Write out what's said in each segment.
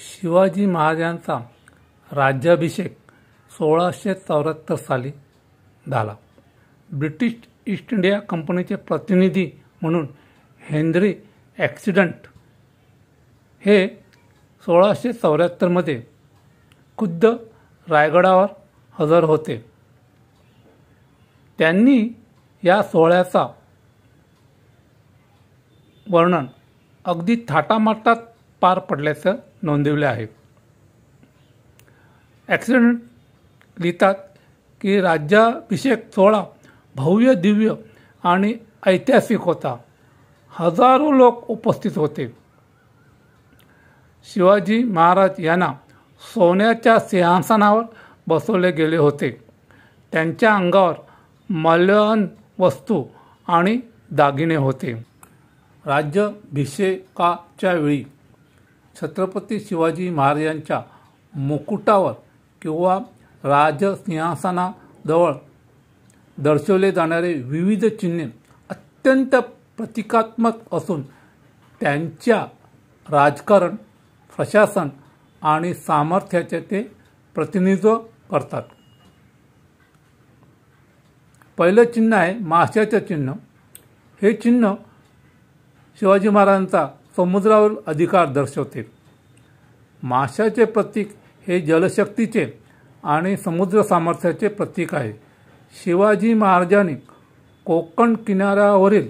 शिवाजी महाराजांचा राज्याभिषेक 1674 साली झाला. ब्रिटिश ईस्ट इंडिया कंपनीचे प्रतिनिधी म्हणून हेनरी ॲक्सिडंट हे 1674 खुद्द रायगडावर हजर होते. त्यांनी या सोहळ्याचा वर्णन अगदी थाटामाटात पार पडल्याचं नोंदवले आहे. ॲक्सिडंट लिहितात की राज्याभिषेक सोहळा भव्य, दिव्य आणि ऐतिहासिक होता. हजारो लोक उपस्थित होते. शिवाजी महाराज यांना सोन्याच्या सिंहासनावर बसवले गेले होते. त्यांच्या अंगावर मौल्यवान वस्तू आणि दागिने होते. राज्याभिषेकाच्या वेळी छत्रपती शिवाजी महाराजांच्या मुकुटावर किंवा राजसिंहासनाजवळ दर्शवले जाणारे विविध चिन्हे अत्यंत प्रतिकात्मक असून त्यांच्या राजकारण, प्रशासन आणि सामर्थ्याचे ते प्रतिनिधित्व करतात. पहिलं चिन्ह आहे माशाचं चिन्ह. हे चिन्ह शिवाजी महाराजांचा समुद्रावर अधिकार दर्शवते. माशाचे प्रतीक हे जलशक्तीचे आणि समुद्र सामर्थ्याचे प्रतीक आहे. शिवाजी महाराजांनी कोकण किनाऱ्यावरील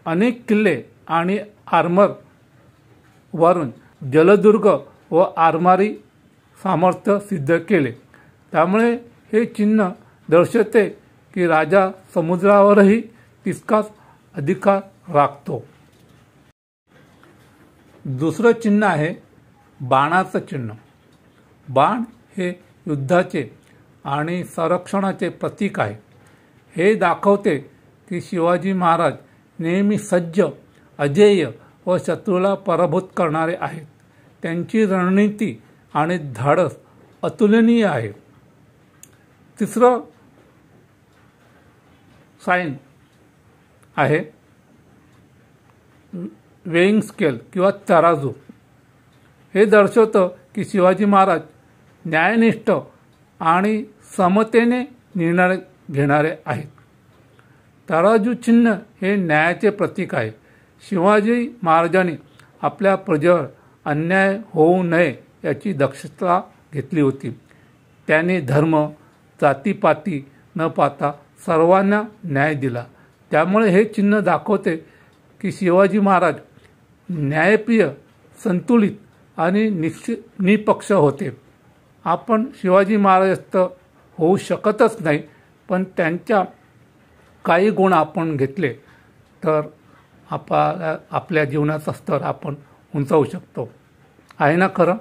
अनेक किल्ले आणि आरमारावरून जलदुर्ग व आरमारी सामर्थ्य सिद्ध केले. त्यामुळे हे चिन्ह दर्शवते की राजा समुद्रावरही तितकाच अधिकार राखतो. दुसरं चिन्ह आहे बाणाचं चिन्ह. बाण हे युद्धाचे आणि संरक्षणाचे प्रतीक आहे. हे दाखवते की शिवाजी महाराज नेहमी सज्ज, अजेय व शत्रूला पराभूत करणारे आहेत. त्यांची रणनीती आणि धाडस अतुलनीय आहे. तिसरं साइन आहे वेइंग स्केल किंवा तराजू. हे दर्शवतं की शिवाजी महाराज न्यायनिष्ठ आणि समतेने निर्णय घेणारे आहेत. तराजू चिन्ह हे न्यायाचे प्रतीक आहे. शिवाजी महाराजांनी आपल्या प्रजेवर अन्याय होऊ नये याची दक्षता घेतली होती. त्याने धर्म, जातीपाती न पाहता सर्वांना न्याय दिला. त्यामुळे हे चिन्ह दाखवते की शिवाजी महाराज न्यायप्रिय, संतुलित आणि निपक्ष होते. आपण शिवाजी महाराज होऊ शकतच नाही, पण त्यांच्या काही गुण आपण घेतले तर आपल्या जीवनाचा स्तर आपण उंचावू शकतो. आहे ना खरं?